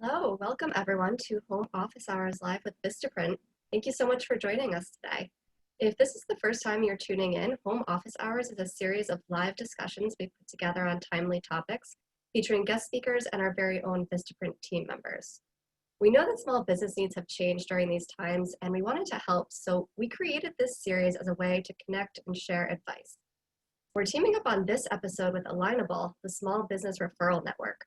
Hello, welcome everyone to Home Office Hours Live with Vistaprint. Thank you so much for joining us today. If this is the first time you're tuning in, Home Office Hours is a series of live discussions we put together on timely topics, featuring guest speakers and our very own Vistaprint team members. We know that small business needs have changed during these times, and we wanted to help, so we created this series as a way to connect and share advice. We're teaming up on this episode with Alignable, the Small Business Referral Network.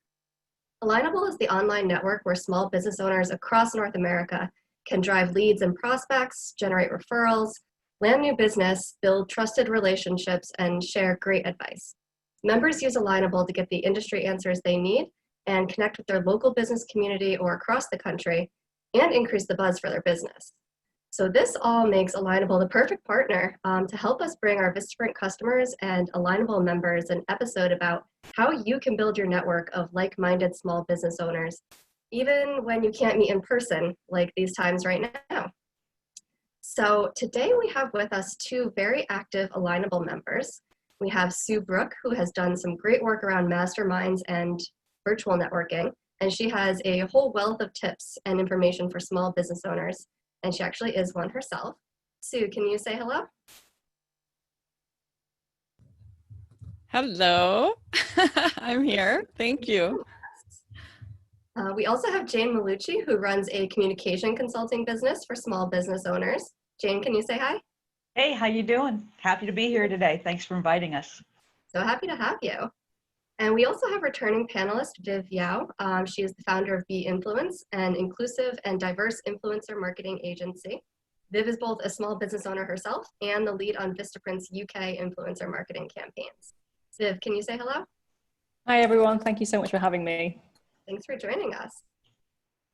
Alignable is the online network where small business owners across North America can drive leads and prospects, generate referrals, land new business, build trusted relationships, and share great advice. Members use Alignable to get the industry answers they need and connect with their local business community or across the country and increase the buzz for their business. So this all makes Alignable the perfect partner to help us bring our Vistaprint customers and Alignable members an episode about how you can build your network of like-minded small business owners, even when you can't meet in person like these times right now. So today we have with us two very active Alignable members. We have Sue Brooke, who has done some great work around masterminds and virtual networking, and she has a whole wealth of tips and information for small business owners. And she actually is one herself. Sue, can you say hello? Hello, I'm here. Thank you. We also have Jane Maulucci, who runs a communication consulting business for small business owners. Jane, can you say hi? Hey, how you doing? Happy to be here today. Thanks for inviting us. So happy to have you. And we also have returning panelist Viv Yau. She is the founder of Be Influence, an inclusive and diverse influencer marketing agency. Viv is both a small business owner herself and the lead on Vistaprint's UK influencer marketing campaigns. Viv, can you say hello? Hi everyone, thank you so much for having me. Thanks for joining us.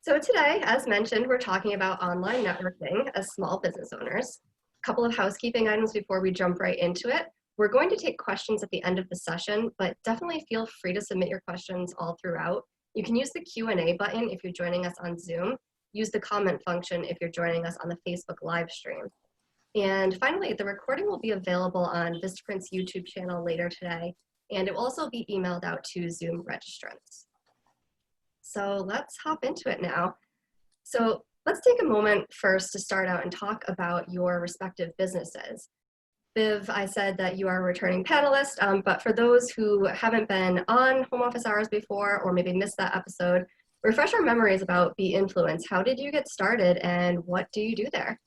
So today, as mentioned, we're talking about online networking as small business owners. A couple of housekeeping items before we jump right into it. We're going to take questions at the end of the session, but definitely feel free to submit your questions all throughout. You can use the Q&A button if you're joining us on Zoom. Use the comment function if you're joining us on the Facebook live stream. And finally, the recording will be available on Vistaprint's YouTube channel later today, and it will also be emailed out to Zoom registrants. So let's hop into it now. So let's take a moment first to start out and talk about your respective businesses. Viv, I said that you are a returning panelist, but for those who haven't been on Home Office Hours before or maybe missed that episode, refresh our memories about Be Influence. How did you get started and what do you do there?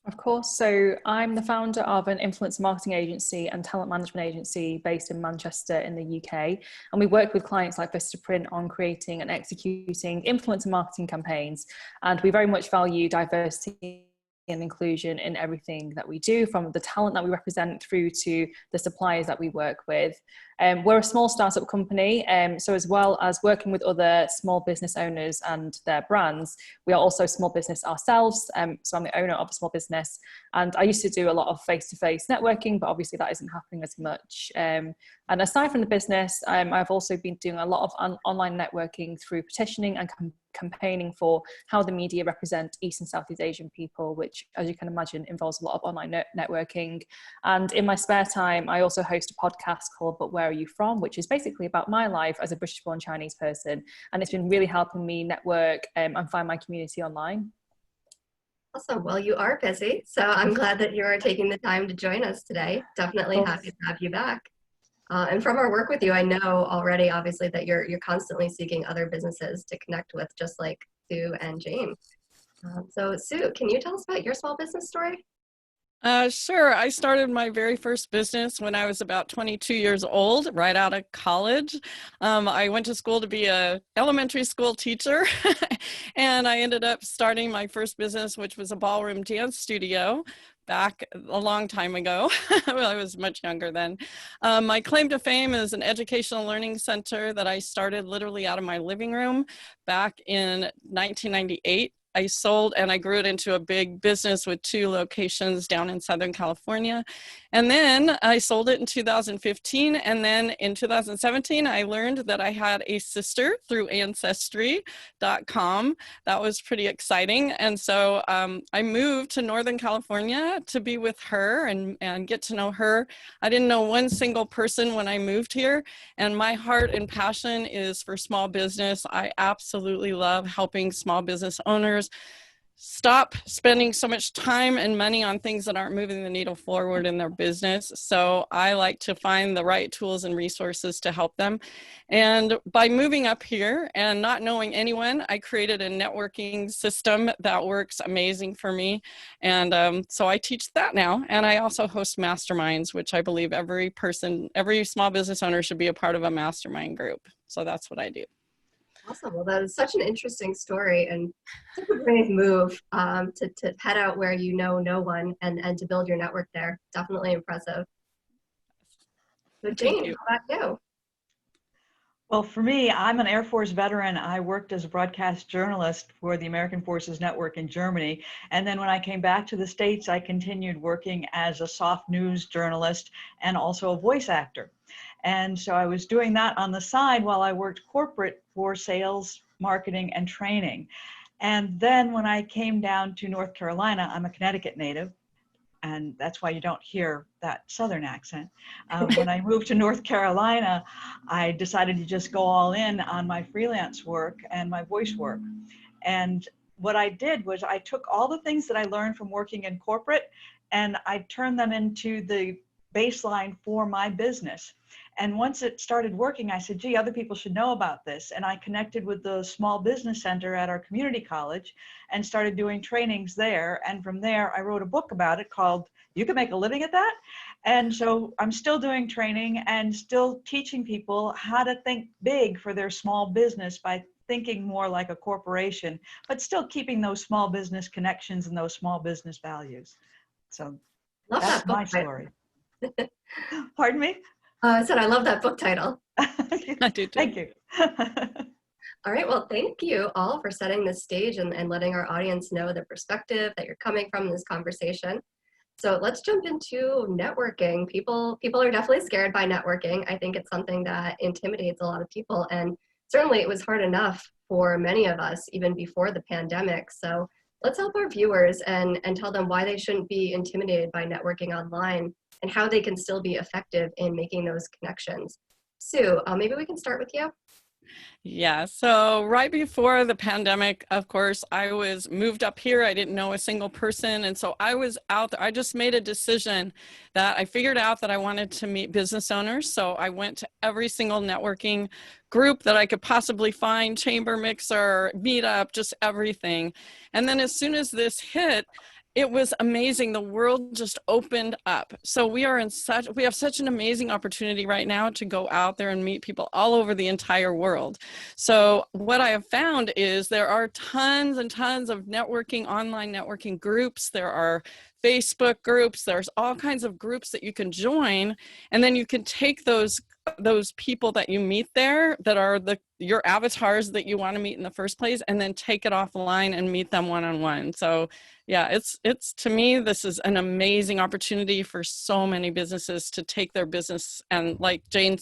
Of course, so I'm the founder of an influencer marketing agency and talent management agency based in Manchester in the UK. And we work with clients like Vistaprint on creating and executing influencer marketing campaigns. And we very much value diversity and inclusion in everything that we do, from the talent that we represent through to the suppliers that we work with. We're a small startup company, so as well as working with other small business owners and their brands, we are also small business ourselves. So I'm the owner of a small business, and I used to do a lot of face-to-face networking, but obviously that isn't happening as much. And aside from the business, I've also been doing a lot of online networking through petitioning and campaigning for how the media represent East and Southeast Asian people, which, as you can imagine, involves a lot of online networking. And in my spare time, I also host a podcast called But Where Are You From?, which is basically about my life as a British-born Chinese person. And it's been really helping me network and find my community online. Awesome. Well, you are busy, so I'm glad that you are taking the time to join us today. Definitely happy to have you back. And from our work with you, I know already, obviously, that you're constantly seeking other businesses to connect with, just like Sue and Jane. So Sue, can you tell us about your small business story? Sure. I started my very first business when I was about 22 years old, right out of college. I went to school to be an elementary school teacher, and I ended up starting my first business, which was a ballroom dance studio back a long time ago. Well, I was much younger then. My claim to fame is an educational learning center that I started literally out of my living room back in 1998. I sold and I grew it into a big business with 2 locations down in Southern California. And then I sold it in 2015. And then in 2017, I learned that I had a sister through Ancestry.com. That was pretty exciting. And so I moved to Northern California to be with her and get to know her. I didn't know one single person when I moved here. And my heart and passion is for small business. I absolutely love helping small business owners stop spending so much time and money on things that aren't moving the needle forward in their business. So I like to find the right tools and resources to help them. And by moving up here and not knowing anyone, I created a networking system that works amazing for me. And so I teach that now. And I also host masterminds, which I believe every small business owner should be a part of a mastermind group. So that's what I do. Awesome. Well, that is such an interesting story and such a brave move to head out where you know no one and to build your network there. Definitely impressive. So Jane, how about you? Well, for me, I'm an Air Force veteran. I worked as a broadcast journalist for the American Forces Network in Germany. And then when I came back to the States, I continued working as a soft news journalist and also a voice actor. And so I was doing that on the side while I worked corporate for sales, marketing, and training. And then when I came down to North Carolina, I'm a Connecticut native, and that's why you don't hear that Southern accent. When I moved to North Carolina, I decided to just go all in on my freelance work and my voice work. And what I did was I took all the things that I learned from working in corporate and I turned them into the baseline for my business. And once it started working, I said, gee, other people should know about this. And I connected with the small business center at our community college and started doing trainings there. And from there, I wrote a book about it called You Can Make a Living at That. And so I'm still doing training and still teaching people how to think big for their small business by thinking more like a corporation, but still keeping those small business connections and those small business values. So that's my story. Pardon me? I said I love that book title. I do too. Thank you. All right, well, thank you all for setting this stage and letting our audience know the perspective that you're coming from in this conversation. So let's jump into networking. People are definitely scared by networking. I think it's something that intimidates a lot of people, and certainly it was hard enough for many of us even before the pandemic. So let's help our viewers and tell them why they shouldn't be intimidated by networking online and how they can still be effective in making those connections. Sue, maybe we can start with you. Yeah, so right before the pandemic, of course, I was moved up here. I didn't know a single person. And so I was out there. I just made a decision that I figured out that I wanted to meet business owners. So I went to every single networking group that I could possibly find, chamber mixer, meetup, just everything. And then as soon as this hit, it was amazing. The world just opened up. So we have such an amazing opportunity right now to go out there and meet people all over the entire world. So what I have found is there are tons and tons of online networking groups. There are Facebook groups. There's all kinds of groups that you can join, and then you can take those people that you meet there that are your avatars that you want to meet in the first place, and then take it offline and meet them one-on-one. So yeah, it's to me, this is an amazing opportunity for so many businesses to take their business and, like Jane,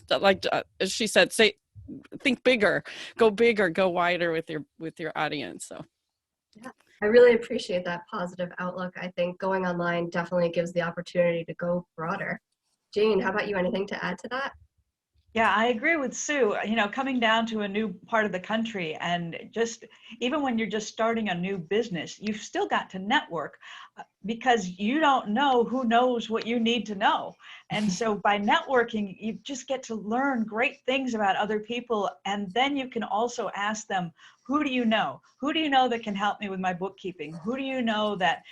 as she said, think bigger, go wider with your audience. So yeah, I really appreciate that positive outlook. I think going online definitely gives the opportunity to go broader. Jane, how about you? Anything to add to that? Yeah, I agree with Sue. Coming down to a new part of the country, and just even when you're just starting a new business, you've still got to network because you don't know who knows what you need to know. And so by networking, you just get to learn great things about other people. And then you can also ask them, who do you know? Who do you know that can help me with my bookkeeping? Who do you know that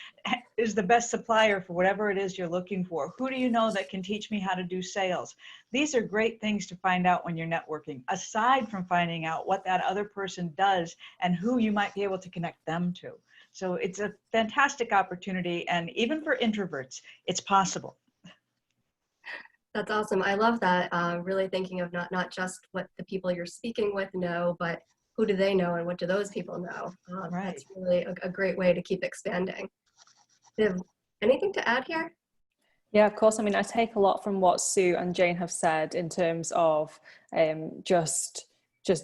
is the best supplier for whatever it is you're looking for? Who do you know that can teach me how to do sales? These are great things to find out when you're networking, aside from finding out what that other person does and who you might be able to connect them to. So it's a fantastic opportunity. And even for introverts, it's possible. That's awesome. I love that. Really thinking of not just what the people you're speaking with know, but who do they know and what do those people know? Right. That's really a great way to keep expanding. Viv, anything to add here? Yeah, of course. I mean, I take a lot from what Sue and Jane have said in terms of just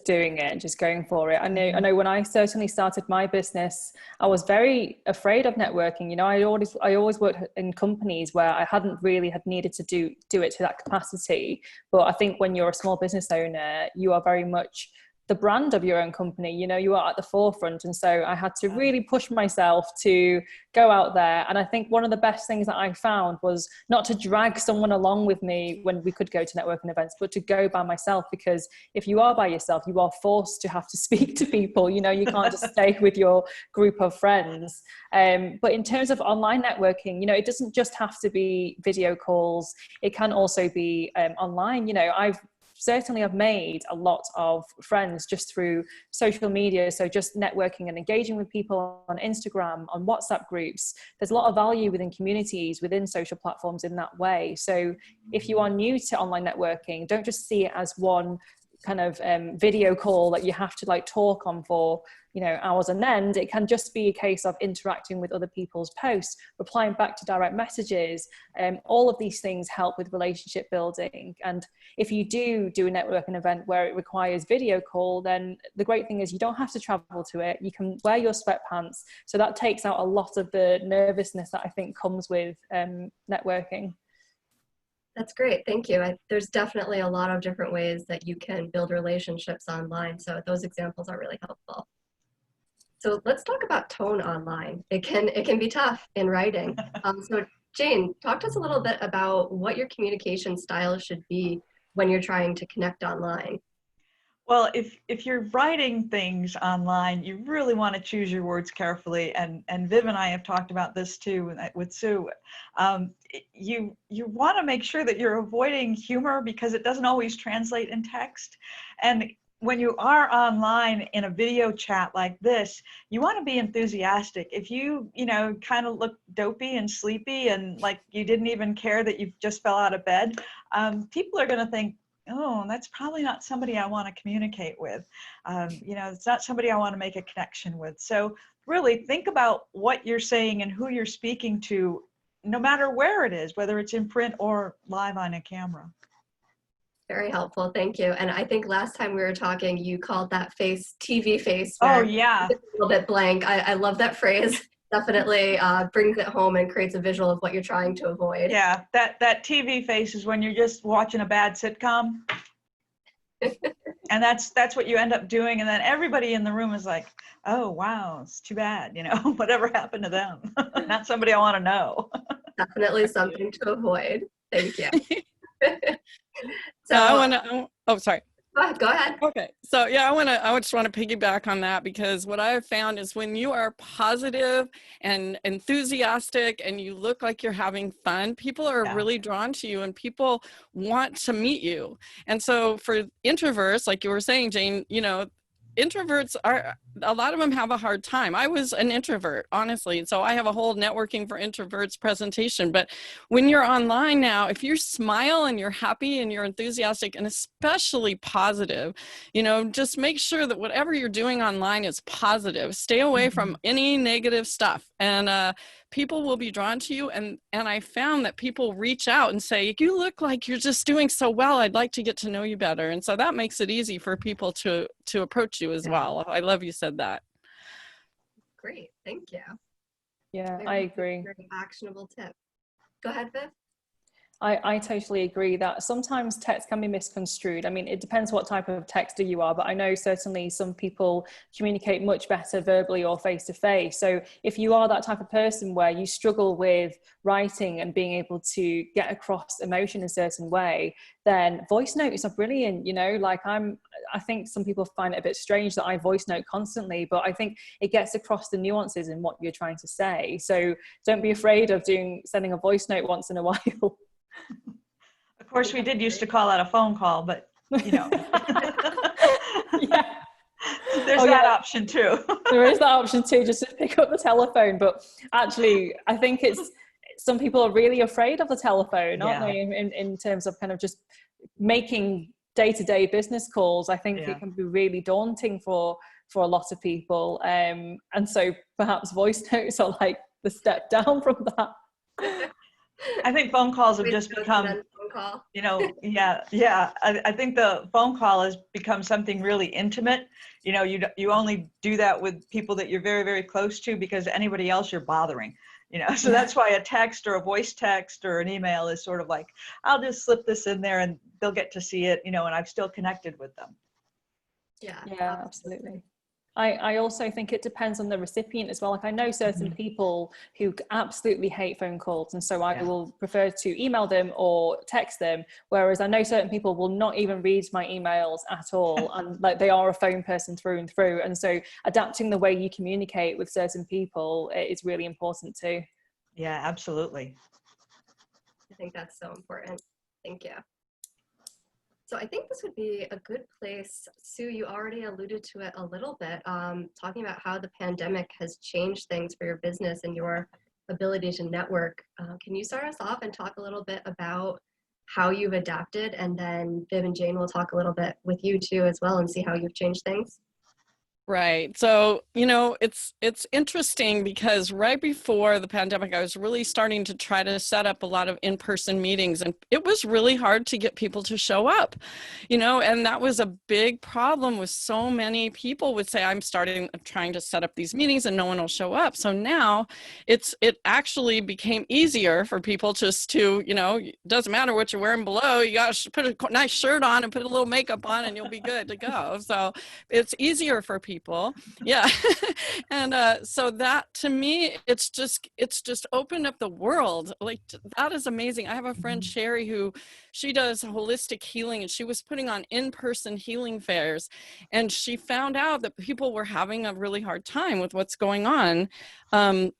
doing it and just going for it. I know when I certainly started my business, I was very afraid of networking. You know, I always worked in companies where I hadn't really had needed to do it to that capacity. But I think when you're a small business owner, you are very much the brand of your own company. You know, you are at the forefront. And so I had to really push myself to go out there. And I think one of the best things that I found was not to drag someone along with me when we could go to networking events, but to go by myself, because if you are by yourself, you are forced to have to speak to people. You know, you can't just stay with your group of friends. But in terms of online networking, you know, it doesn't just have to be video calls. It can also be online. You know, I've made a lot of friends just through social media. So just networking and engaging with people on Instagram, on WhatsApp groups. There's a lot of value within communities, within social platforms in that way. So if you are new to online networking, don't just see it as one kind of video call that you have to like talk on for, you know, hours on end. It can just be a case of interacting with other people's posts, replying back to direct messages. All of these things help with relationship building. And if you do a networking event where it requires video call, then the great thing is you don't have to travel to it. You can wear your sweatpants. So that takes out a lot of the nervousness that I think comes with networking. That's great. Thank you. There's definitely a lot of different ways that you can build relationships online. So those examples are really helpful. So let's talk about tone online. It can be tough in writing. So Jane, talk to us a little bit about what your communication style should be when you're trying to connect online. Well, if you're writing things online, you really want to choose your words carefully. And Viv and I have talked about this too with Sue. You want to make sure that you're avoiding humor because it doesn't always translate in text. And when you are online in a video chat like this, you want to be enthusiastic. If you kind of look dopey and sleepy and like you didn't even care that you just fell out of bed, people are going to think, oh, that's probably not somebody I want to communicate with. It's not somebody I want to make a connection with. So really think about what you're saying and who you're speaking to, no matter where it is, whether it's in print or live on a camera. Very helpful. Thank you. And I think last time we were talking, you called that face TV face. Oh, yeah. It's a little bit blank. I love that phrase. Definitely brings it home and creates a visual of what you're trying to avoid. Yeah, that TV face is when you're just watching a bad sitcom. And that's what you end up doing. And then everybody in the room is like, oh, wow, it's too bad. Whatever happened to them? Not somebody I want to know. Definitely something to avoid. Thank you. So I want to, oh, sorry. Go ahead. Okay. So yeah, I just want to piggyback on that, because what I have found is when you are positive and enthusiastic and you look like you're having fun, people are really drawn to you and people want to meet you. And so for introverts, like you were saying, Jane, introverts a lot of them have a hard time. I was an introvert, honestly. So I have a whole networking for introverts presentation. But when you're online now, if you smile and you're happy and you're enthusiastic and especially positive, just make sure that whatever you're doing online is positive. Stay away from any negative stuff. And people will be drawn to you. And I found that people reach out and say, you look like you're just doing so well. I'd like to get to know you better. And so that makes it easy for people to approach you as well. I love you said that. Great. Thank you. Yeah, I agree. Very actionable tip. Go ahead, Viv. I totally agree that sometimes text can be misconstrued. I mean, it depends what type of texter you are, but I know certainly some people communicate much better verbally or face to face. So if you are that type of person where you struggle with writing and being able to get across emotion in a certain way, then voice notes are brilliant. I think some people find it a bit strange that I voice note constantly, but I think it gets across the nuances in what you're trying to say. So don't be afraid of sending a voice note once in a while. Of course, we did used to call that a phone call, but Yeah. There's that option too. There is that option too, just to pick up the telephone. But actually, I think some people are really afraid of the telephone, aren't they? In terms of kind of just making day-to-day business calls, I think Yeah. it can be really daunting for a lot of people. And so perhaps voice notes are like the step down from that. I think phone calls have Voice just notes and become, then phone call. yeah. I think the phone call has become something really intimate. You only do that with people that you're very, very close to, because anybody else you're bothering. So that's why a text or a voice text or an email is sort of like, I'll just slip this in there and they'll get to see it, and I'm still connected with them. Yeah, absolutely. I also think it depends on the recipient as well. Like, I know certain people who absolutely hate phone calls, and so I will prefer to email them or text them, whereas I know certain people will not even read my emails at all, and like, they are a phone person through and through. And so adapting the way you communicate with certain people is really important too. Yeah, absolutely. I think that's so important. Thank you. So I think this would be a good place. Sue, you already alluded to it a little bit, talking about how the pandemic has changed things for your business and your ability to network. Can you start us off and talk a little bit about how you've adapted? And then Viv and Jane will talk a little bit with you too as well, and see how you've changed things. Right. So, it's interesting because right before the pandemic, I was really starting to try to set up a lot of in-person meetings, and it was really hard to get people to show up, and that was a big problem. With so many people would say, I'm trying to set up these meetings and no one will show up. So now it actually became easier for people just to, it doesn't matter what you're wearing below, you got to put a nice shirt on and put a little makeup on and you'll be good to go. So it's easier for people. Yeah. And so that, to me, it's just opened up the world. Like, that is amazing. I have a friend, Sherry, who she does holistic healing, and she was putting on in-person healing fairs, and she found out that people were having a really hard time with what's going on,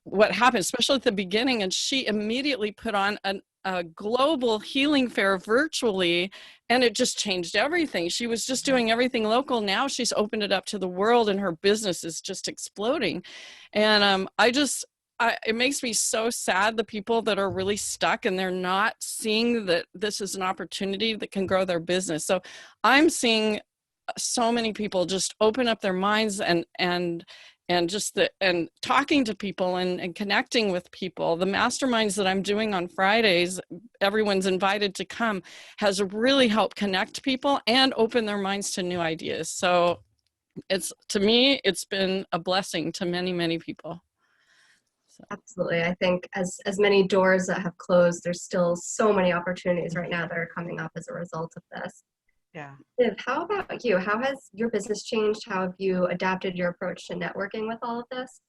what happened, especially at the beginning. And she immediately put on a global healing fair virtually, and it just changed everything. She was just doing everything local. Now she's opened it up to the world, and her business is just exploding. And it makes me so sad, the people that are really stuck and they're not seeing that this is an opportunity that can grow their business. So I'm seeing so many people just open up their minds and talking to people and connecting with people. The masterminds that I'm doing on Fridays, everyone's invited to come, has really helped connect people and open their minds to new ideas. So to me, it's been a blessing to many, many people. So. Absolutely. I think as many doors that have closed, there's still so many opportunities right now that are coming up as a result of this. Yeah. Viv, how about you? How has your business changed? How have you adapted your approach to networking with all of this?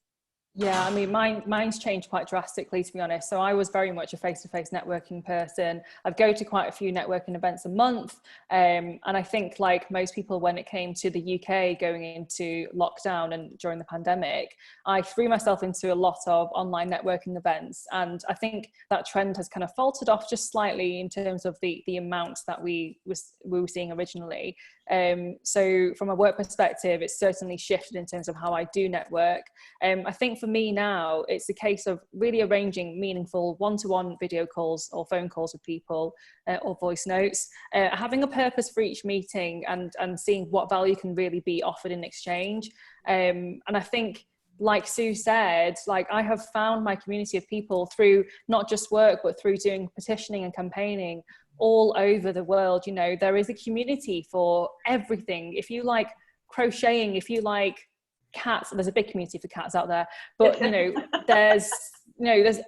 Yeah, I mean, mine's changed quite drastically, to be honest. So I was very much a face-to-face networking person. I'd go to quite a few networking events a month. And I think, like most people, when it came to the UK going into lockdown and during the pandemic, I threw myself into a lot of online networking events. And I think that trend has kind of faltered off just slightly in terms of the amount that we were seeing originally. So from a work perspective, it's certainly shifted in terms of how I do network. I think for me now, it's a case of really arranging meaningful one-to-one video calls or phone calls with people, or voice notes, having a purpose for each meeting and seeing what value can really be offered in exchange. And I think, like Sue said, like, I have found my community of people through not just work, but through doing petitioning and campaigning all over the world. There is a community for everything. If you like crocheting, if you like cats, there's a big community for cats out there, but there's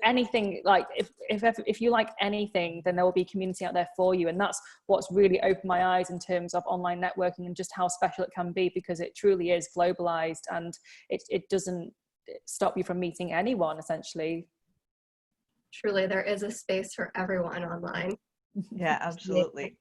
anything. Like, if you like anything, then there will be a community out there for you. And that's what's really opened my eyes in terms of online networking and just how special it can be, because it truly is globalized, and it doesn't stop you from meeting anyone, essentially. Truly, there is a space for everyone online. Yeah, absolutely.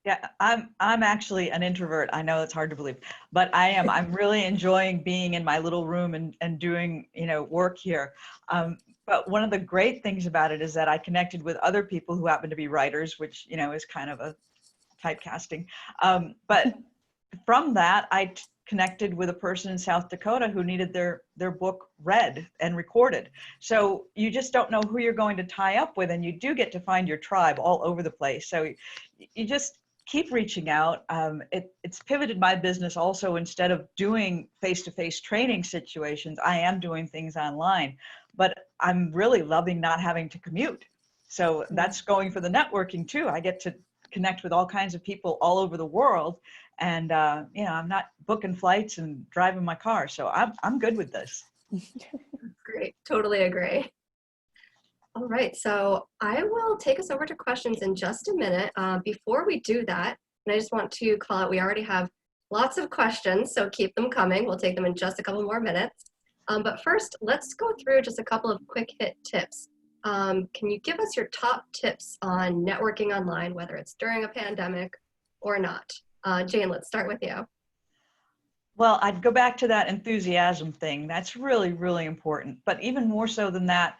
Yeah, I'm actually an introvert. I know it's hard to believe, but I'm really enjoying being in my little room and doing, work here. But one of the great things about it is that I connected with other people who happen to be writers, which, is kind of a typecasting. But from that, I connected with a person in South Dakota who needed their book read and recorded. So you just don't know who you're going to tie up with, and you do get to find your tribe all over the place. So you just keep reaching out. It's pivoted my business also. Instead of doing face-to-face training situations, I am doing things online, but I'm really loving not having to commute. So that's going for the networking too. I get to connect with all kinds of people all over the world, and you know, I'm not booking flights and driving my car. So I'm good with this. Great, totally agree. All right, so I will take us over to questions in just a minute. Before we do that, and I just want to call out, we already have lots of questions, so keep them coming. We'll take them in just a couple more minutes. But first, let's go through just a couple of quick hit tips. Can you give us your top tips on networking online, whether it's during a pandemic or not? Jane, let's start with you. Well, I'd go back to that enthusiasm thing. That's really, really important. But even more so than that,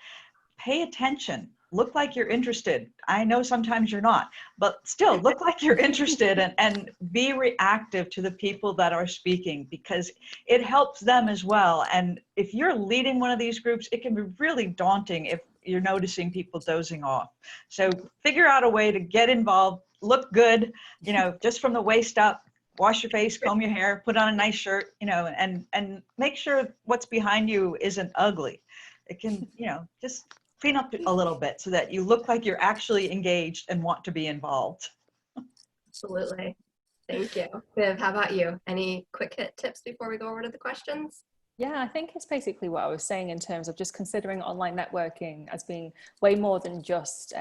pay attention. Look like you're interested. I know sometimes you're not, but still look like you're interested, and be reactive to the people that are speaking, because it helps them as well. And if you're leading one of these groups, it can be really daunting if you're noticing people dozing off. So figure out a way to get involved, look good, you know, just from the waist up, wash your face, comb your hair, put on a nice shirt, you know, and make sure what's behind you isn't ugly. It can, you know, just clean up a little bit so that you look like you're actually engaged and want to be involved. Absolutely. Thank you. Viv, how about you? Any quick hit tips before we go over to the questions? Yeah, I think it's basically what I was saying in terms of just considering online networking as being way more than just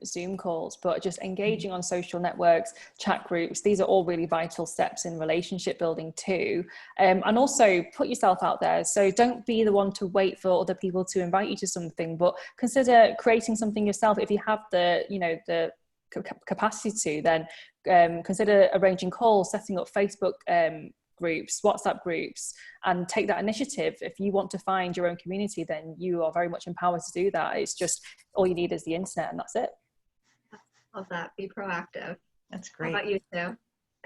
Zoom calls, but just engaging on social networks, chat groups. These are all really vital steps in relationship building too. And also put yourself out there. So don't be the one to wait for other people to invite you to something, but consider creating something yourself. If you have the, you know, the capacity to, then consider arranging calls, setting up Facebook groups, WhatsApp groups, and take that initiative. If you want to find your own community, then you are very much empowered to do that. It's just all you need is the internet, and that's it. Love that. Be proactive. That's great. How about you, Sue?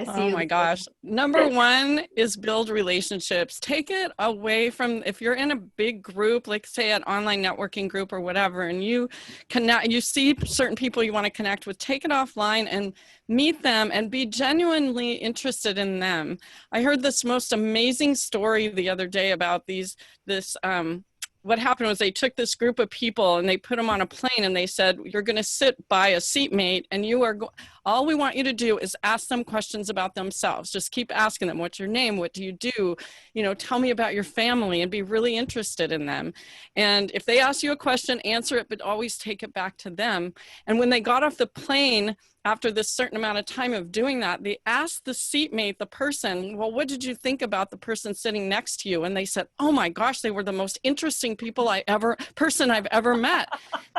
I see Oh you. my gosh. Number one is build relationships. Take it away from, if you're in a big group, like say an online networking group or whatever, and you connect, you see certain people you want to connect with, take it offline and meet them and be genuinely interested in them. I heard this most amazing story the other day about what happened was they took this group of people and they put them on a plane and they said, you're going to sit by a seatmate and all we want you to do is ask them questions about themselves. Just keep asking them, what's your name? What do you do? You know, tell me about your family, and be really interested in them. And if they ask you a question, answer it, but always take it back to them. And when they got off the plane, after this certain amount of time of doing that, they asked the seatmate, the person, well, what did you think about the person sitting next to you? And they said, oh my gosh, they were the most interesting person I've ever met.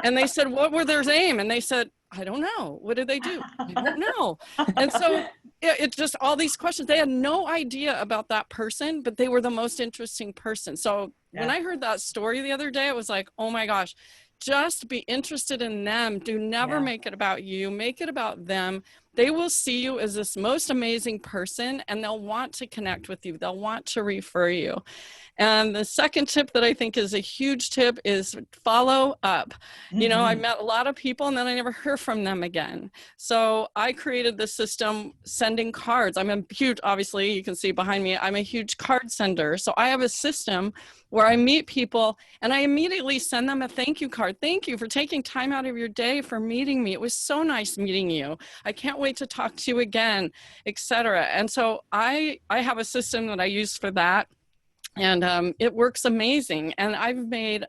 And they said, what were their name? And they said, I don't know. What did they do? I don't know. And so it's just all these questions. They had no idea about that person, but they were the most interesting person. So when I heard that story the other day, it was like, oh my gosh, just be interested in them. Do never make it about you. Make it about them. They will see you as this most amazing person, and they'll want to connect with you. They'll want to refer you. And the second tip that I think is a huge tip is follow up. Mm-hmm. You know, I met a lot of people and then I never hear from them again. So I created the system sending cards. I'm a huge, obviously you can see behind me, I'm a huge card sender. So I have a system where I meet people and I immediately send them a thank you card. Thank you for taking time out of your day for meeting me. It was so nice meeting you. I can't wait to talk to you again, etc. And so I have a system that I use for that. And it works amazing. And I've made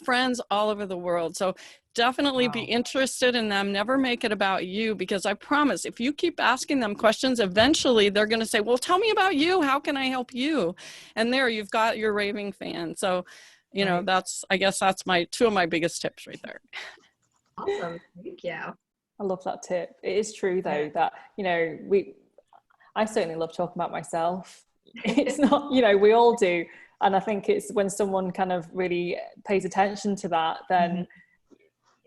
friends all over the world. So definitely be interested in them. Never make it about you, because I promise if you keep asking them questions, eventually they're going to say, well, tell me about you. How can I help you? And there you've got your raving fan. So, you know, I guess that's two of my biggest tips right there. Awesome. Thank you. I love that tip. It is true though, that, you know, I certainly love talking about myself. It's not, you know, we all do. And I think it's when someone kind of really pays attention to that, then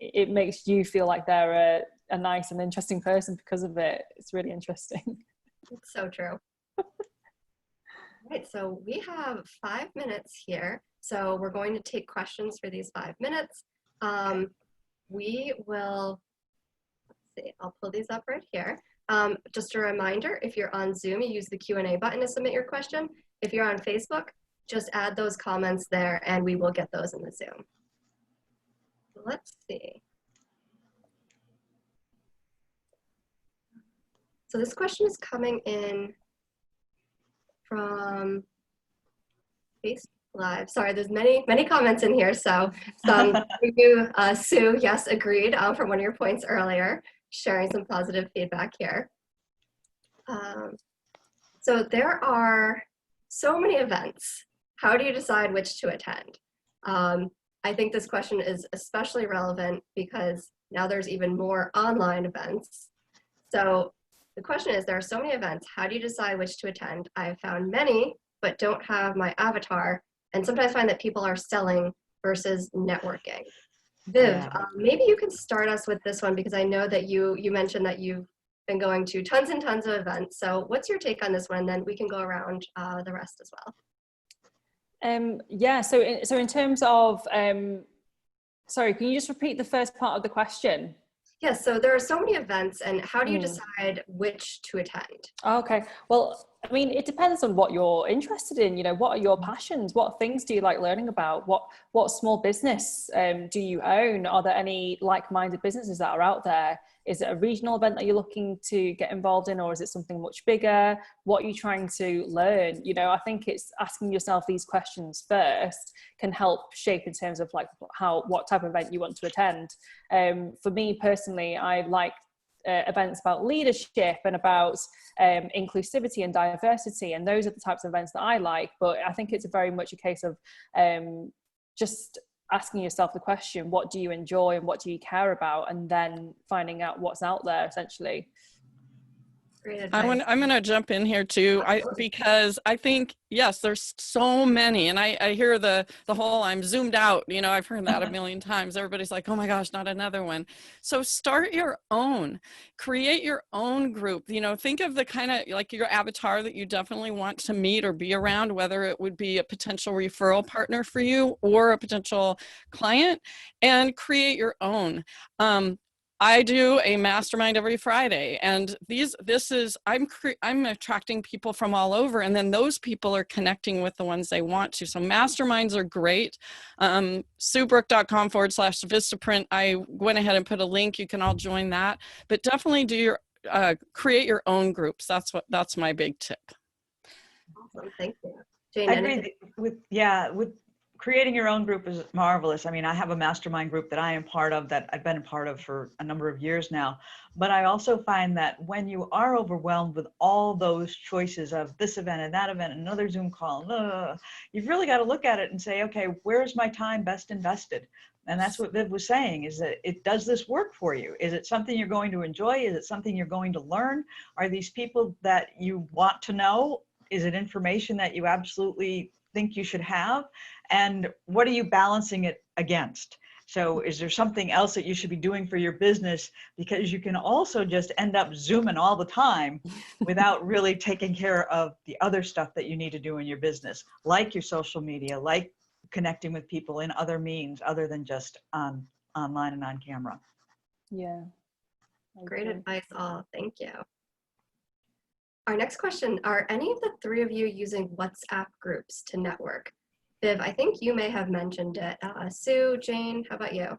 it makes you feel like they're a nice and interesting person because of it. It's really interesting. It's so true. Right, so we have 5 minutes here. So we're going to take questions for these 5 minutes. We will, let's see, I'll pull these up right here. Just a reminder, if you're on Zoom, you use the Q&A button to submit your question. If you're on Facebook, just add those comments there and we will get those in the Zoom. Let's see. So this question is coming in from Facebook Live. Sorry, there's many comments in here. So thank you, Sue. Yes, agreed from one of your points earlier, sharing some positive feedback here. So there are so many events. How do you decide which to attend? I think this question is especially relevant because now there's even more online events. So the question is, there are so many events. How do you decide which to attend? I have found many, but don't have my avatar, and sometimes find that people are selling versus networking. Viv, maybe you can start us with this one because I know that you mentioned that you've been going to tons and tons of events. So what's your take on this one? And then we can go around the rest as well. Yeah, so in terms of, sorry, can you just repeat the first part of the question? Yes, so there are so many events, and how do you decide which to attend? Okay, well, I mean, it depends on what you're interested in. You know, what are your passions? What things do you like learning about? What small business do you own? Are there any like-minded businesses that are out there? Is it a regional event that you're looking to get involved in, or is it something much bigger? What are you trying to learn? You know, I think it's asking yourself these questions first can help shape in terms of like what type of event you want to attend. For me personally, I like events about leadership and about inclusivity and diversity, and those are the types of events that I like. But I think it's very much a case of just asking yourself the question, what do you enjoy and what do you care about, and then finding out what's out there essentially. Great advice. I'm going to jump in here too, because I think, yes, there's so many, and I hear the whole I'm zoomed out, you know, I've heard that a million times. Everybody's like, oh my gosh, not another one. So start your own, create your own group, you know, think of the kind of like your avatar that you definitely want to meet or be around, whether it would be a potential referral partner for you or a potential client, and create your own. I do a mastermind every Friday, and I'm attracting people from all over, and then those people are connecting with the ones they want to. So masterminds are great. SueBrooke.com/Vistaprint. I went ahead and put a link. You can all join that, but definitely do your create your own groups. That's my big tip. Awesome, thank you. Jane, I agree with creating your own group is marvelous. I mean, I have a mastermind group that I am part of, that I've been a part of for a number of years now. But I also find that when you are overwhelmed with all those choices of this event and that event, another Zoom call, you've really got to look at it and say, okay, where's my time best invested? And that's what Viv was saying, is that does this work for you? Is it something you're going to enjoy? Is it something you're going to learn? Are these people that you want to know? Is it information that you absolutely think you should have? And what are you balancing it against? So is there something else that you should be doing for your business? Because you can also just end up Zooming all the time without really taking care of the other stuff that you need to do in your business, like your social media, like connecting with people in other means other than just online and on camera. Yeah. Great advice all, thank you. Our next question, are any of the three of you using WhatsApp groups to network? Viv, I think you may have mentioned it. Sue, Jane, how about you?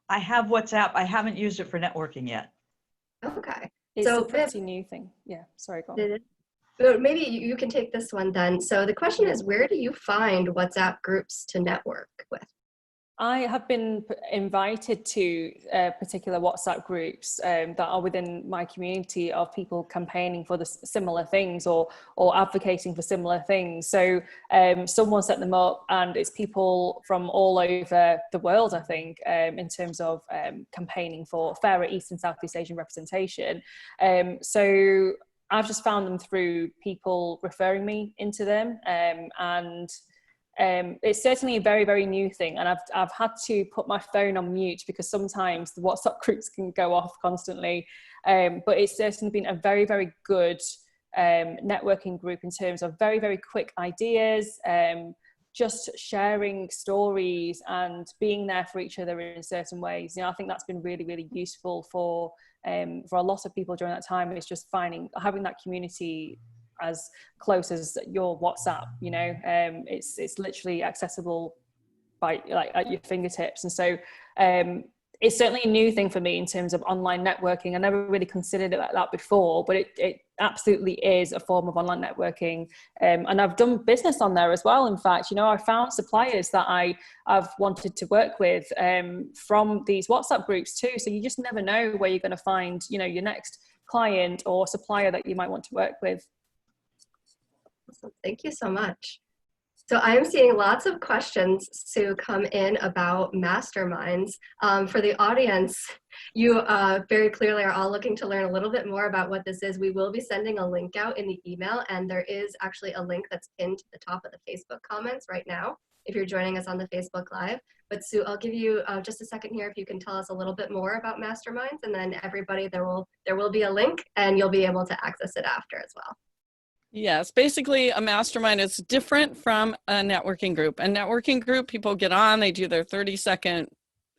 I have WhatsApp. I haven't used it for networking yet. Okay. It's so a pretty new thing. Yeah, sorry, go on. Maybe you can take this one then. So the question is, where do you find WhatsApp groups to network with? I have been invited to particular WhatsApp groups that are within my community of people campaigning for the similar things or advocating for similar things. So someone set them up, and it's people from all over the world, I think, in terms of campaigning for fairer East and Southeast Asian representation. So I've just found them through people referring me into them, and it's certainly a very, very new thing, and I've had to put my phone on mute because sometimes the WhatsApp groups can go off constantly, but it's certainly been a very, very good networking group in terms of very, very quick ideas, just sharing stories and being there for each other in certain ways. You know, I think that's been really, really useful for for a lot of people during that time, is just having that community as close as your WhatsApp. It's literally accessible by at your fingertips. And so it's certainly a new thing for me in terms of online networking. I never really considered it like that before, but it absolutely is a form of online networking. And I've done business on there as well. In fact, I found suppliers that I've wanted to work with from these WhatsApp groups too. So you just never know where you're going to find, your next client or supplier that you might want to work with. Awesome. Thank you so much. So I'm seeing lots of questions, Sue, come in about masterminds. For the audience, you very clearly are all looking to learn a little bit more about what this is. We will be sending a link out in the email, and there is actually a link that's pinned to the top of the Facebook comments right now, if you're joining us on the Facebook Live. But Sue, I'll give you just a second here if you can tell us a little bit more about masterminds, and then everybody, there will be a link, and you'll be able to access it after as well. Yes, basically a mastermind is different from a networking group. A networking group, people get on, they do their 30-second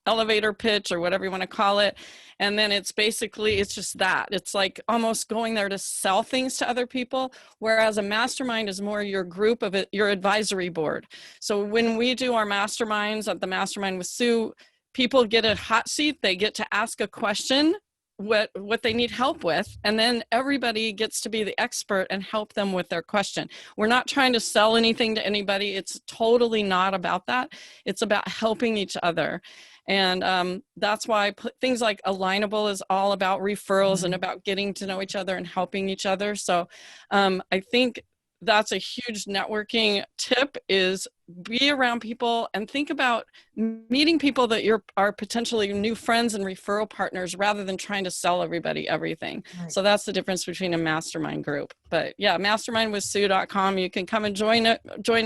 elevator pitch or whatever you want to call it. And then it's just that. It's like almost going there to sell things to other people. Whereas a mastermind is more your group of it, your advisory board. So when we do our masterminds at the Mastermind with Sue, people get a hot seat. They get to ask a question, what they need help with, and then everybody gets to be the expert and help them with their question. We're not trying to sell anything to anybody. It's totally not about that. It's about helping each other. And that's why things like Alignable is all about referrals and about getting to know each other and helping each other. So I think that's a huge networking tip, is be around people and think about meeting people that are potentially new friends and referral partners, rather than trying to sell everybody everything. Right. So that's the difference between a mastermind group. But yeah, mastermindwithsue.com. You can come and join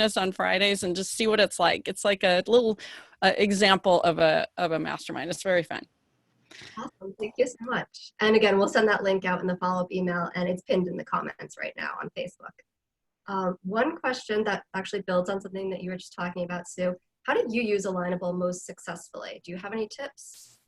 us on Fridays and just see what it's like. It's like a little example of a mastermind. It's very fun. Awesome. Thank you so much. And again, we'll send that link out in the follow-up email, and it's pinned in the comments right now on Facebook. One question that actually builds on something that you were just talking about, Sue. How did you use Alignable most successfully? Do you have any tips?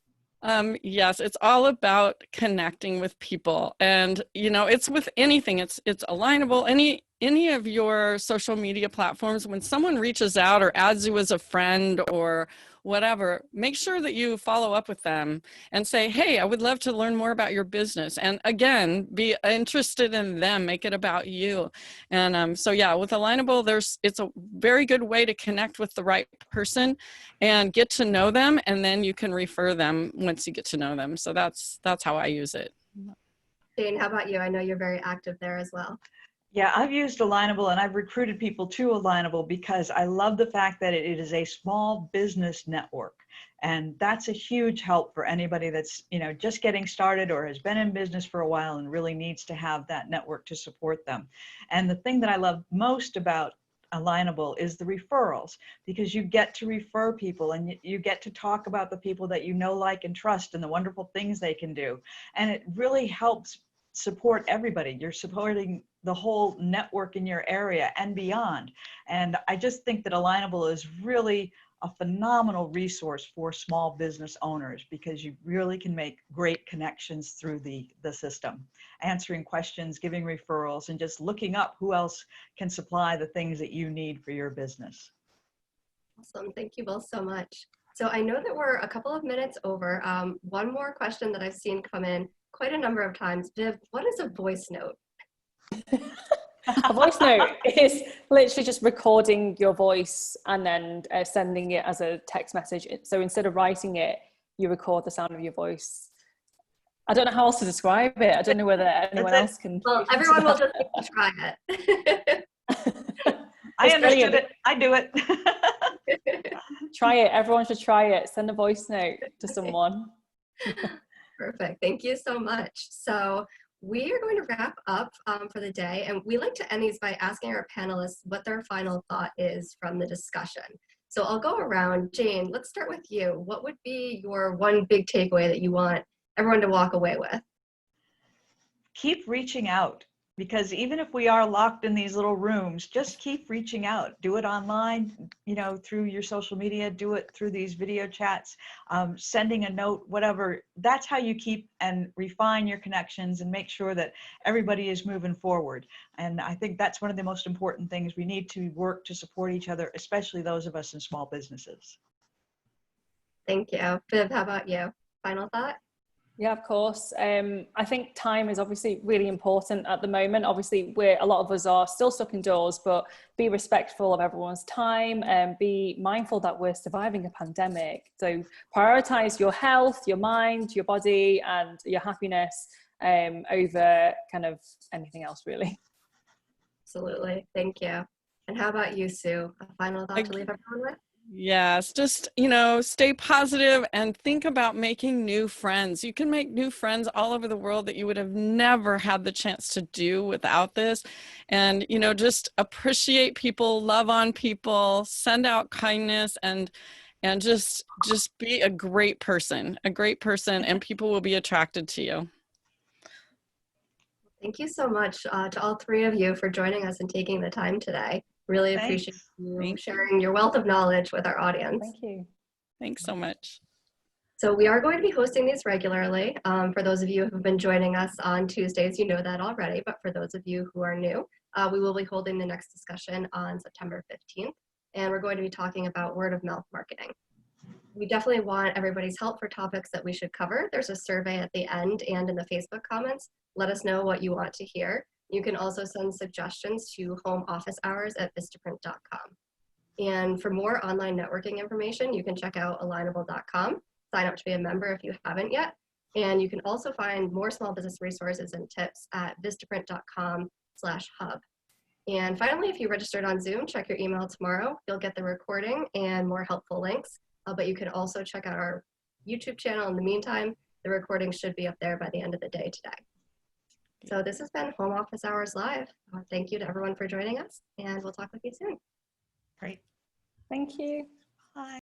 Yes, it's all about connecting with people, and it's with anything. It's Alignable. Any of your social media platforms, when someone reaches out or adds you as a friend or whatever, make sure that you follow up with them and say, hey, I would love to learn more about your business. And again, be interested in them, make it about you. And so yeah, with Alignable, it's a very good way to connect with the right person and get to know them, and then you can refer them once you get to know them. So that's how I use it. Jane, how about you? I know you're very active there as well. Yeah, I've used Alignable, and I've recruited people to Alignable because I love the fact that it is a small business network. And that's a huge help for anybody that's, just getting started or has been in business for a while and really needs to have that network to support them. And the thing that I love most about Alignable is the referrals, because you get to refer people and you get to talk about the people that like, and trust, and the wonderful things they can do. And it really helps support everybody. You're supporting the whole network in your area and beyond. And I just think that Alignable is really a phenomenal resource for small business owners, because you really can make great connections through the system, answering questions, giving referrals, and just looking up who else can supply the things that you need for your business. Awesome. Thank you both so much. So I know that we're a couple of minutes over. One more question that I've seen come in quite a number of times. Viv, what is a voice note? A voice note is literally just recording your voice and then sending it as a text message. So instead of writing it, you record the sound of your voice. I don't know how else to describe it. I don't know whether anyone else can. Well, everyone will just need to try it. I understood it. I do it. Try it. Everyone should try it. Send a voice note to someone. Perfect. Thank you so much. So we are going to wrap up for the day, and we like to end these by asking our panelists what their final thought is from the discussion. So I'll go around. Jane, let's start with you. What would be your one big takeaway that you want everyone to walk away with? Keep reaching out. Because even if we are locked in these little rooms, just keep reaching out. Do it online, through your social media, do it through these video chats, sending a note, whatever. That's how you keep and refine your connections and make sure that everybody is moving forward. And I think that's one of the most important things. We need to work to support each other, especially those of us in small businesses. Thank you. Viv, how about you? Final thought? Yeah, of course. I think time is obviously really important at the moment. Obviously, a lot of us are still stuck indoors, but be respectful of everyone's time and be mindful that we're surviving a pandemic. So prioritize your health, your mind, your body, and your happiness over kind of anything else, really. Absolutely. Thank you. And how about you, Sue? A final thought to leave everyone with? Yes, just, stay positive and think about making new friends. You can make new friends all over the world that you would have never had the chance to do without this. And, just appreciate people, love on people, send out kindness, and just be a great person, and people will be attracted to you. Thank you so much to all three of you for joining us and taking the time today. Really appreciate you sharing your wealth of knowledge with our audience. Thank you. Thanks so much. So we are going to be hosting these regularly. For those of you who have been joining us on Tuesdays, you know that already, but for those of you who are new, we will be holding the next discussion on September 15th, and we're going to be talking about word of mouth marketing. We definitely want everybody's help for topics that we should cover. There's a survey at the end and in the Facebook comments. Let us know what you want to hear. You can also send suggestions to homeofficehours@vistaprint.com. And for more online networking information, you can check out alignable.com. Sign up to be a member if you haven't yet. And you can also find more small business resources and tips at vistaprint.com/hub. And finally, if you registered on Zoom, check your email tomorrow. You'll get the recording and more helpful links. But you can also check out our YouTube channel in the meantime. The recording should be up there by the end of the day today. So this has been Home Office Hours Live. Thank you to everyone for joining us, and we'll talk with you soon. Great. Thank you. Bye.